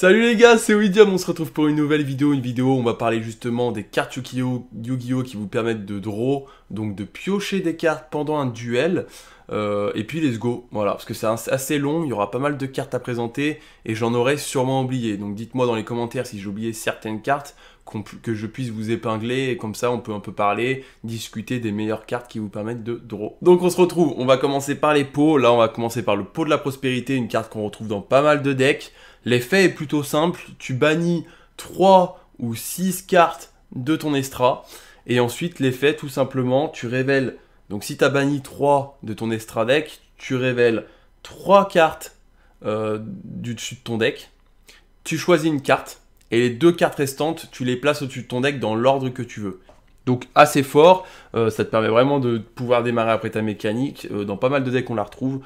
Salut les gars, c'est Widium, on se retrouve pour une nouvelle vidéo, où on va parler justement des cartes Yu-Gi-Oh qui vous permettent de draw, donc de piocher des cartes pendant un duel, et puis let's go, voilà, parce que c'est assez long, il y aura pas mal de cartes à présenter, et j'en aurai sûrement oublié, donc dites-moi dans les commentaires si j'ai oublié certaines cartes, que je puisse vous épingler, et comme ça on peut un peu parler, discuter des meilleures cartes qui vous permettent de draw. Donc on se retrouve, on va commencer par les pots, là on va commencer par le pot de la prospérité, une carte qu'on retrouve dans pas mal de decks. L'effet est plutôt simple, tu bannis 3 ou 6 cartes de ton extra, et ensuite l'effet tout simplement, tu révèles, donc si tu as banni 3 de ton extra deck, tu révèles 3 cartes du dessus de ton deck, tu choisis une carte, et les 2 cartes restantes, tu les places au-dessus de ton deck dans l'ordre que tu veux. Donc assez fort, ça te permet vraiment de pouvoir démarrer après ta mécanique, dans pas mal de decks on la retrouve,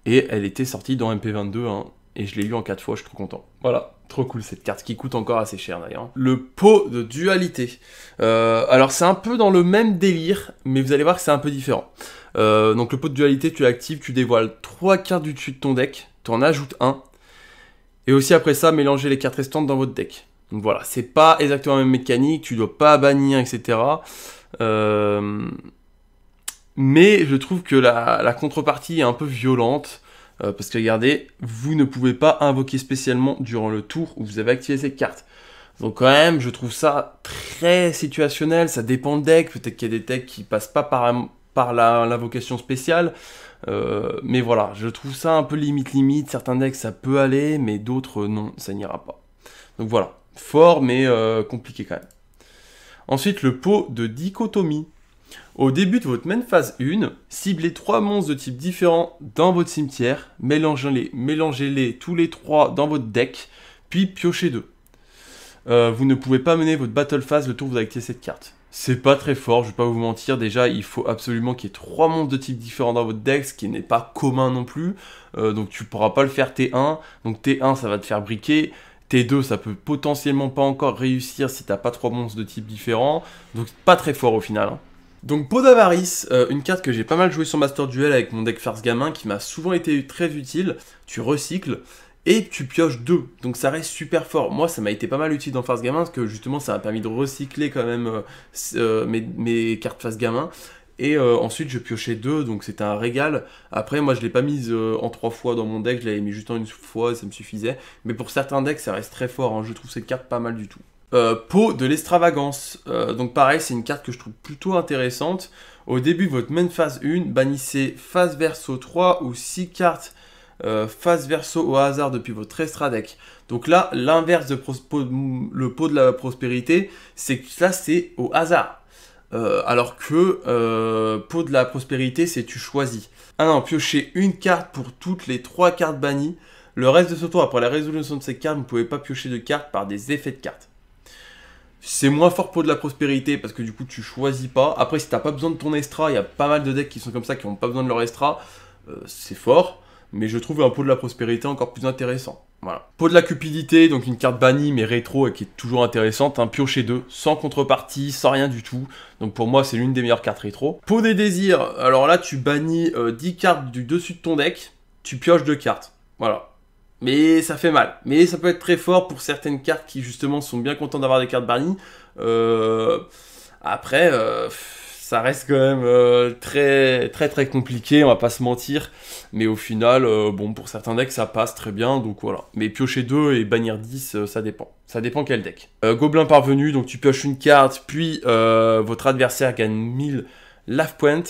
et elle était sortie dans MP22, hein. Et je l'ai eu en 4 fois, je suis trop content. Voilà, trop cool cette carte, qui coûte encore assez cher d'ailleurs. Le pot de dualité. Alors c'est un peu dans le même délire, mais vous allez voir que c'est un peu différent. Donc le pot de dualité, tu l'actives, tu dévoiles 3 cartes du dessus de ton deck, tu en ajoutes 1. Et aussi après ça, mélanger les cartes restantes dans votre deck. Donc voilà, c'est pas exactement la même mécanique, tu dois pas bannir, etc. Mais je trouve que la contrepartie est un peu violente. Parce que regardez, vous ne pouvez pas invoquer spécialement durant le tour où vous avez activé cette carte. Donc quand même, je trouve ça très situationnel, ça dépend le deck, peut-être qu'il y a des decks qui passent pas par l'invocation spéciale, mais voilà, je trouve ça un peu limite, certains decks ça peut aller, mais d'autres non, ça n'ira pas. Donc voilà, fort mais compliqué quand même. Ensuite, le pot de dichotomie. Au début de votre main phase 1, ciblez 3 monstres de type différents dans votre cimetière, mélangez-les tous les 3 dans votre deck, puis piochez 2. Vous ne pouvez pas mener votre battle phase le tour où vous avez activé cette carte. C'est pas très fort, je vais pas vous mentir, déjà il faut absolument qu'il y ait 3 monstres de type différents dans votre deck, ce qui n'est pas commun non plus, donc tu pourras pas le faire T1, donc T1 ça va te faire briquer, T2 ça peut potentiellement pas encore réussir si t'as pas 3 monstres de type différents, donc pas très fort au final, hein. Donc Pot d'Avarice, une carte que j'ai pas mal joué sur Master Duel avec mon deck Farce Gamin, qui m'a souvent été très utile. Tu recycles et tu pioches 2, donc ça reste super fort. Moi ça m'a été pas mal utile dans Farce Gamin, parce que justement ça m'a permis de recycler quand même mes cartes Farce Gamin. Et ensuite je piochais 2, donc c'était un régal. Après moi je l'ai pas mise en 3 fois dans mon deck, je l'avais mis juste en une fois et ça me suffisait. Mais pour certains decks ça reste très fort, hein. Je trouve cette carte pas mal du tout. Pot de l'extravagance, donc pareil c'est une carte que je trouve plutôt intéressante. Au début de votre main phase 1, bannissez face verso 3 ou 6 cartes face verso au hasard depuis votre extra deck. Donc là l'inverse de le pot de la prospérité, c'est que là c'est au hasard. Alors que pot de la prospérité c'est tu choisis. Ah non, piocher une carte pour toutes les 3 cartes bannies. Le reste de ce tour, après la résolution de ces cartes, vous ne pouvez pas piocher de cartes par des effets de cartes. C'est moins fort pour de la prospérité parce que du coup tu choisis pas. Après si t'as pas besoin de ton extra, il y a pas mal de decks qui sont comme ça qui n'ont pas besoin de leur extra. C'est fort, mais je trouve un pot de la prospérité encore plus intéressant. Voilà. Pot de la cupidité, donc une carte bannie mais rétro et qui est toujours intéressante. Un piocher 2, sans contrepartie, sans rien du tout. Donc pour moi c'est l'une des meilleures cartes rétro. Pot des désirs, alors là tu bannis 10 cartes du dessus de ton deck, tu pioches 2 cartes. Voilà. Mais ça fait mal. Mais ça peut être très fort pour certaines cartes qui justement sont bien contents d'avoir des cartes bannies. Après, ça reste quand même très compliqué, on va pas se mentir. Mais au final, bon, pour certains decks ça passe très bien, donc voilà. Mais piocher 2 et bannir 10, ça dépend. Ça dépend quel deck. Gobelin parvenu, donc tu pioches une carte, puis votre adversaire gagne 1000 life points.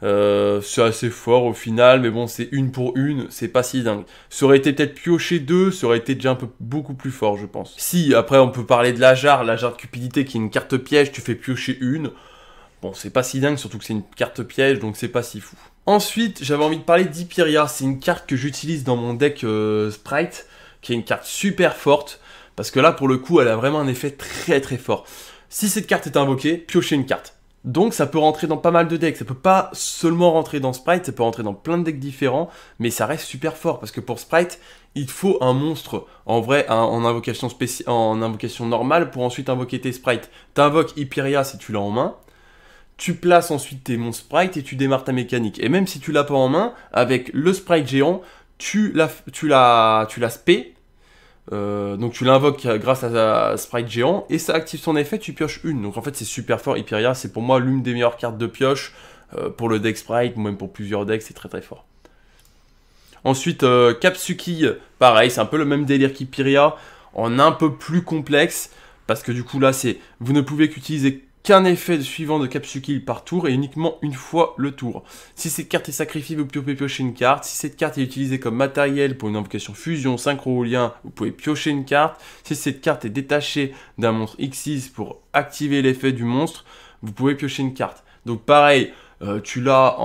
C'est assez fort au final, mais bon, c'est une pour une, c'est pas si dingue. Ça aurait été peut-être pioché 2, ça aurait été déjà beaucoup plus fort, je pense. Si, après, on peut parler de la jarre de cupidité qui est une carte piège, tu fais piocher une. Bon, c'est pas si dingue, surtout que c'est une carte piège, donc c'est pas si fou. Ensuite, j'avais envie de parler d'Hyperia, c'est une carte que j'utilise dans mon deck Sprite, qui est une carte super forte, parce que là, pour le coup, elle a vraiment un effet très fort. Si cette carte est invoquée, piochez une carte. Donc ça peut rentrer dans pas mal de decks, ça peut pas seulement rentrer dans Sprite, ça peut rentrer dans plein de decks différents, mais ça reste super fort, parce que pour Sprite, il faut un monstre, en vrai, en invocation normale, pour ensuite invoquer tes Sprites. T'invoques Hyperia si tu l'as en main, tu places ensuite tes monstres Sprite et tu démarres ta mécanique. Et même si tu l'as pas en main, avec le Sprite géant, tu la spé, Donc tu l'invoques grâce à Sprite géant, et ça active son effet, tu pioches une. Donc en fait c'est super fort, Hyperia, c'est pour moi l'une des meilleures cartes de pioche, pour le deck Sprite, ou même pour plusieurs decks, c'est très très fort. Ensuite, Kapsuki, pareil, c'est un peu le même délire qu'Hyperia, en un peu plus complexe, parce que du coup là c'est, vous ne pouvez qu'utiliser qu'un effet suivant de Kapsuki par tour et uniquement une fois le tour. Si cette carte est sacrifiée, vous pouvez piocher une carte. Si cette carte est utilisée comme matériel pour une invocation fusion, synchro ou lien, vous pouvez piocher une carte. Si cette carte est détachée d'un monstre X6 pour activer l'effet du monstre, vous pouvez piocher une carte. Donc pareil, tu l'as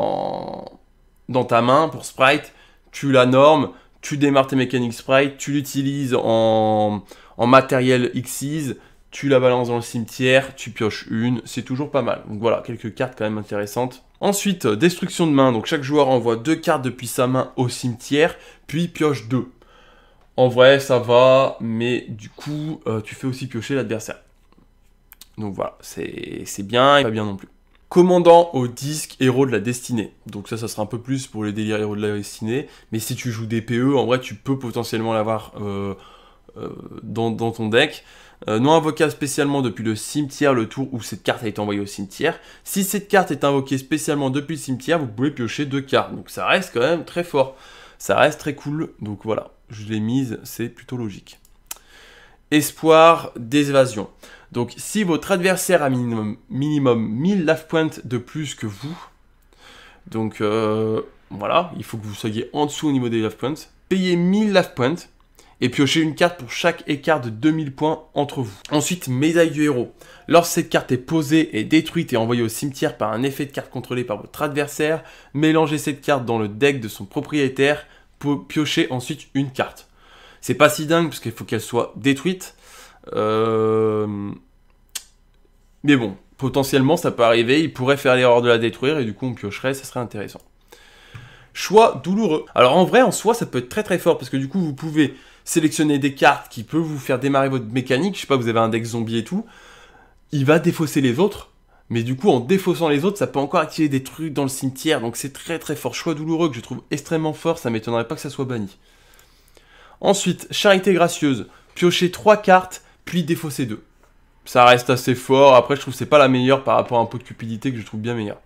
dans ta main pour Sprite, tu la normes, tu démarres tes mécaniques Sprite, tu l'utilises en matériel X6, tu la balances dans le cimetière, tu pioches une, c'est toujours pas mal. Donc voilà, quelques cartes quand même intéressantes. Ensuite, destruction de main. Donc chaque joueur envoie 2 cartes depuis sa main au cimetière, puis pioche 2. En vrai, ça va, mais du coup, tu fais aussi piocher l'adversaire. Donc voilà, c'est bien et pas bien non plus. Commandant au disque, héros de la destinée. Donc ça sera un peu plus pour les délires héros de la destinée. Mais si tu joues des PE, en vrai, tu peux potentiellement l'avoir dans ton deck. Non invocable spécialement depuis le cimetière le tour où cette carte a été envoyée au cimetière. Si cette carte est invoquée spécialement depuis le cimetière, vous pouvez piocher 2 cartes. Donc ça reste quand même très fort. Ça reste très cool. Donc voilà, je l'ai mise, c'est plutôt logique. Espoir d'évasion. Donc si votre adversaire a minimum 1000 life points de plus que vous, donc voilà, il faut que vous soyez en dessous au niveau des life points, payez 1000 life points, et piochez une carte pour chaque écart de 2000 points entre vous. Ensuite, médaille du héros. Lorsque cette carte est posée et détruite et envoyée au cimetière par un effet de carte contrôlé par votre adversaire, mélangez cette carte dans le deck de son propriétaire pour piocher ensuite une carte. C'est pas si dingue parce qu'il faut qu'elle soit détruite. Mais bon, potentiellement ça peut arriver, il pourrait faire l'erreur de la détruire et du coup on piocherait, ça serait intéressant. Choix douloureux. Alors en vrai, en soi, ça peut être très très fort parce que du coup vous pouvez sélectionner des cartes qui peuvent vous faire démarrer votre mécanique. Je sais pas, vous avez un deck zombie et tout. Il va défausser les autres. Mais du coup, en défaussant les autres, ça peut encore activer des trucs dans le cimetière. Donc c'est très très fort. Choix douloureux que je trouve extrêmement fort. Ça m'étonnerait pas que ça soit banni. Ensuite, charité gracieuse. Piocher 3 cartes, puis défausser 2. Ça reste assez fort. Après, je trouve que c'est pas la meilleure par rapport à un pot de cupidité que je trouve bien meilleur.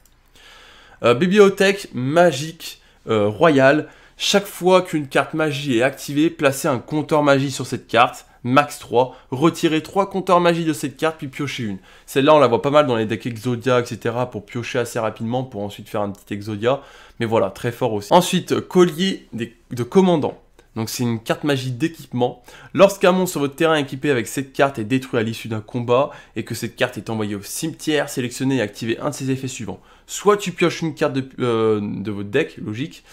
Bibliothèque magique royale. Chaque fois qu'une carte magie est activée, placez un compteur magie sur cette carte, max 3, retirez 3 compteurs magie de cette carte, puis piochez une. Celle-là, on la voit pas mal dans les decks Exodia, etc., pour piocher assez rapidement, pour ensuite faire un petit Exodia. Mais voilà, très fort aussi. Ensuite, collier de commandant. Donc c'est une carte magie d'équipement. Lorsqu'un monstre sur votre terrain équipé avec cette carte est détruit à l'issue d'un combat, et que cette carte est envoyée au cimetière, sélectionnez et activez un de ses effets suivants. Soit tu pioches une carte de votre deck, logique,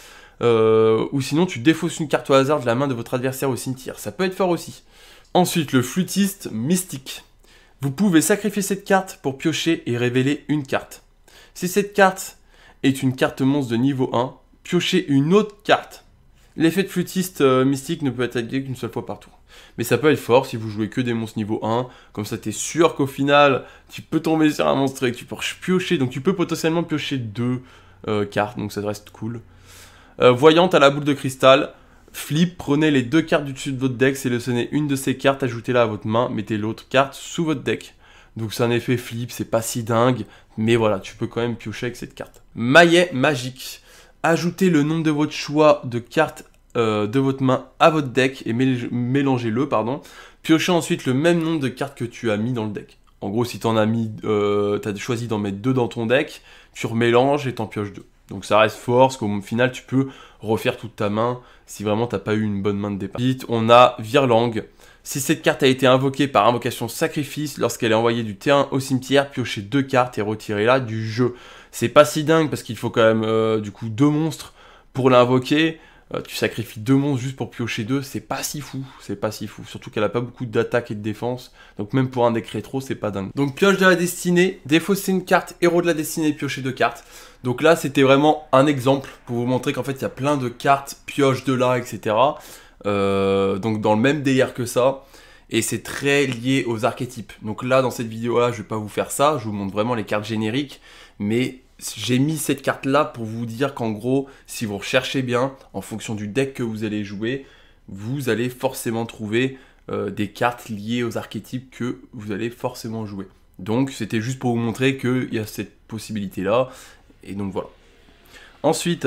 ou sinon tu défausses une carte au hasard de la main de votre adversaire au cimetière. Ça peut être fort aussi. Ensuite, le flûtiste mystique. Vous pouvez sacrifier cette carte pour piocher et révéler une carte. Si cette carte est une carte monstre de niveau 1, piochez une autre carte. L'effet de flûtiste mystique ne peut être activé qu'une seule fois par tour. Mais ça peut être fort si vous jouez que des monstres niveau 1, comme ça t'es sûr qu'au final, tu peux tomber sur un monstre et que tu peux piocher, donc tu peux potentiellement piocher 2 cartes, donc ça reste cool. Voyante à la boule de cristal, flip, prenez les 2 cartes du dessus de votre deck, sélectionnez une de ces cartes, ajoutez-la à votre main, mettez l'autre carte sous votre deck. Donc c'est un effet flip, c'est pas si dingue, mais voilà, tu peux quand même piocher avec cette carte. Maillet magique. Ajoutez le nombre de votre choix de cartes de votre main à votre deck et mélangez-le, pardon. Piochez ensuite le même nombre de cartes que tu as mis dans le deck. En gros, si tu en as mis, t'as choisi d'en mettre 2 dans ton deck, tu remélanges et t'en pioches 2. Donc ça reste fort, parce qu'au final, tu peux refaire toute ta main si vraiment t'as pas eu une bonne main de départ. Ensuite, on a Virlang. Si cette carte a été invoquée par invocation sacrifice, lorsqu'elle est envoyée du terrain au cimetière, piochez 2 cartes et retirez-la du jeu. C'est pas si dingue parce qu'il faut quand même du coup 2 monstres pour l'invoquer. Tu sacrifies 2 monstres juste pour piocher 2, c'est pas si fou, c'est pas si fou. Surtout qu'elle a pas beaucoup d'attaque et de défense, donc même pour un deck rétro, c'est pas dingue. Donc pioche de la destinée, défausser une carte, héros de la destinée, piocher 2 cartes. Donc là, c'était vraiment un exemple pour vous montrer qu'en fait, il y a plein de cartes, pioche de là, etc. Donc dans le même délire que ça. Et c'est très lié aux archétypes. Donc là, dans cette vidéo-là, je vais pas vous faire ça, je vous montre vraiment les cartes génériques, mais j'ai mis cette carte-là pour vous dire qu'en gros, si vous recherchez bien, en fonction du deck que vous allez jouer, vous allez forcément trouver des cartes liées aux archétypes que vous allez forcément jouer. Donc c'était juste pour vous montrer qu'il y a cette possibilité-là, et donc voilà. Ensuite,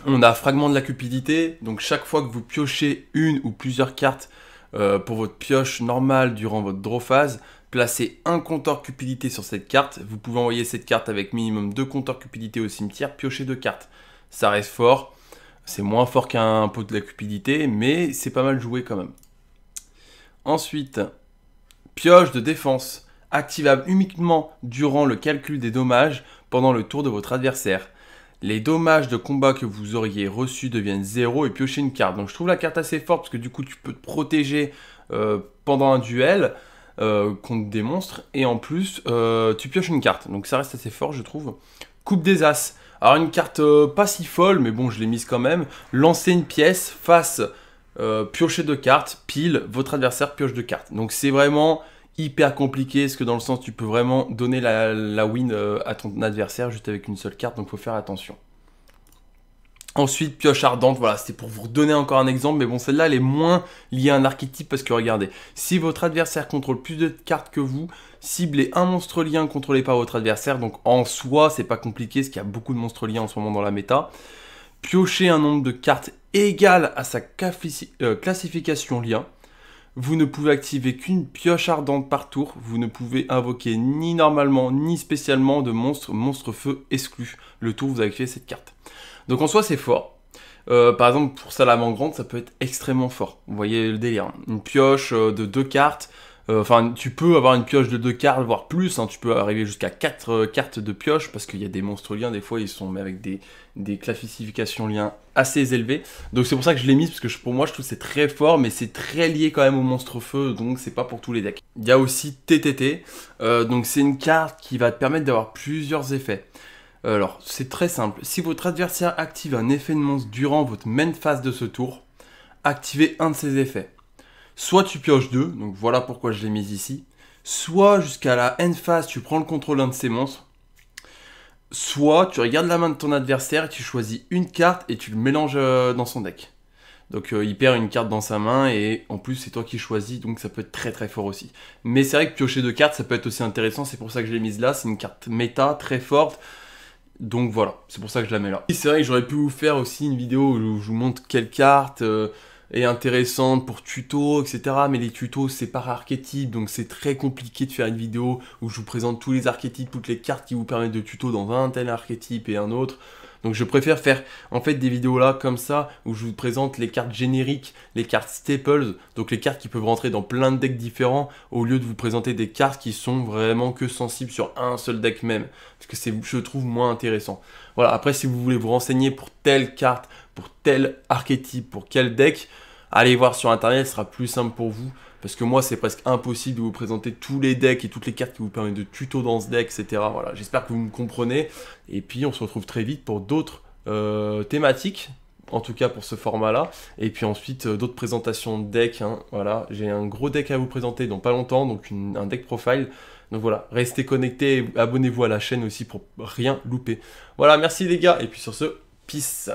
on a fragment de la cupidité, donc chaque fois que vous piochez une ou plusieurs cartes pour votre pioche normale durant votre draw phase, placez un compteur cupidité sur cette carte. Vous pouvez envoyer cette carte avec minimum 2 compteurs cupidité au cimetière, piocher 2 cartes. Ça reste fort, c'est moins fort qu'un pot de la cupidité, mais c'est pas mal joué quand même. Ensuite, pioche de défense, activable uniquement durant le calcul des dommages pendant le tour de votre adversaire. Les dommages de combat que vous auriez reçus deviennent 0 et piocher une carte. Donc je trouve la carte assez forte parce que du coup tu peux te protéger pendant un duel contre des monstres. Et en plus tu pioches une carte. Donc ça reste assez fort je trouve. Coupe des As. Alors une carte pas si folle mais bon je l'ai mise quand même. Lancer une pièce face piocher 2 cartes. Pile votre adversaire pioche 2 cartes. Donc c'est vraiment hyper compliqué, parce que dans le sens tu peux vraiment donner la win à ton adversaire juste avec une seule carte, donc faut faire attention. Ensuite, pioche ardente, voilà, c'était pour vous donner encore un exemple, mais bon, celle-là, elle est moins liée à un archétype, parce que regardez, si votre adversaire contrôle plus de cartes que vous, ciblez un monstre lien contrôlé par votre adversaire, donc en soi, c'est pas compliqué, parce qu'il y a beaucoup de monstres liens en ce moment dans la méta. Piochez un nombre de cartes égal à sa classification lien. Vous ne pouvez activer qu'une pioche ardente par tour. Vous ne pouvez invoquer ni normalement ni spécialement de monstre feu exclu. Le tour, vous activez cette carte. Donc en soi, c'est fort. Par exemple, pour Salamandre, ça peut être extrêmement fort. Vous voyez le délire. Une pioche de 2 cartes. Enfin, tu peux avoir une pioche de 2 cartes, voire plus. Hein, tu peux arriver jusqu'à 4 cartes de pioche, parce qu'il y a des monstres liens, des fois, ils sont avec des classifications liens assez élevées. Donc c'est pour ça que je l'ai mise, parce que pour moi, je trouve que c'est très fort, mais c'est très lié quand même au monstre feu, donc c'est pas pour tous les decks. Il y a aussi TTT, donc c'est une carte qui va te permettre d'avoir plusieurs effets. Alors, c'est très simple. Si votre adversaire active un effet de monstre durant votre main phase de ce tour, activez un de ces effets. Soit tu pioches 2, donc voilà pourquoi je l'ai mise ici. Soit jusqu'à la end phase, tu prends le contrôle d'un de ces monstres. Soit tu regardes la main de ton adversaire et tu choisis une carte et tu le mélanges dans son deck. Donc il perd une carte dans sa main et en plus c'est toi qui choisis, donc ça peut être très très fort aussi. Mais c'est vrai que piocher 2 cartes, ça peut être aussi intéressant, c'est pour ça que je l'ai mise là. C'est une carte méta très forte. Donc voilà, c'est pour ça que je la mets là. C'est vrai que j'aurais pu vous faire aussi une vidéo où je vous montre quelle carte est intéressante pour tuto, etc. Mais les tutos, c'est par archétype, donc c'est très compliqué de faire une vidéo où je vous présente tous les archétypes, toutes les cartes qui vous permettent de tuto dans un tel archétype et un autre. Donc je préfère faire en fait des vidéos là comme ça où je vous présente les cartes génériques, les cartes staples, donc les cartes qui peuvent rentrer dans plein de decks différents au lieu de vous présenter des cartes qui sont vraiment que sensibles sur un seul deck même, parce que c'est, je trouve, moins intéressant. Voilà, après si vous voulez vous renseigner pour telle carte, pour tel archétype, pour quel deck, allez voir sur internet, ce sera plus simple pour vous. Parce que moi, c'est presque impossible de vous présenter tous les decks et toutes les cartes qui vous permettent de tuto dans ce deck, etc. Voilà, j'espère que vous me comprenez. Et puis, on se retrouve très vite pour d'autres thématiques, en tout cas pour ce format-là. Et puis ensuite, d'autres présentations de decks. Hein. Voilà, j'ai un gros deck à vous présenter dans pas longtemps, donc un deck profile. Donc voilà, restez connectés, abonnez-vous à la chaîne aussi pour rien louper. Voilà, merci les gars, et puis sur ce, peace.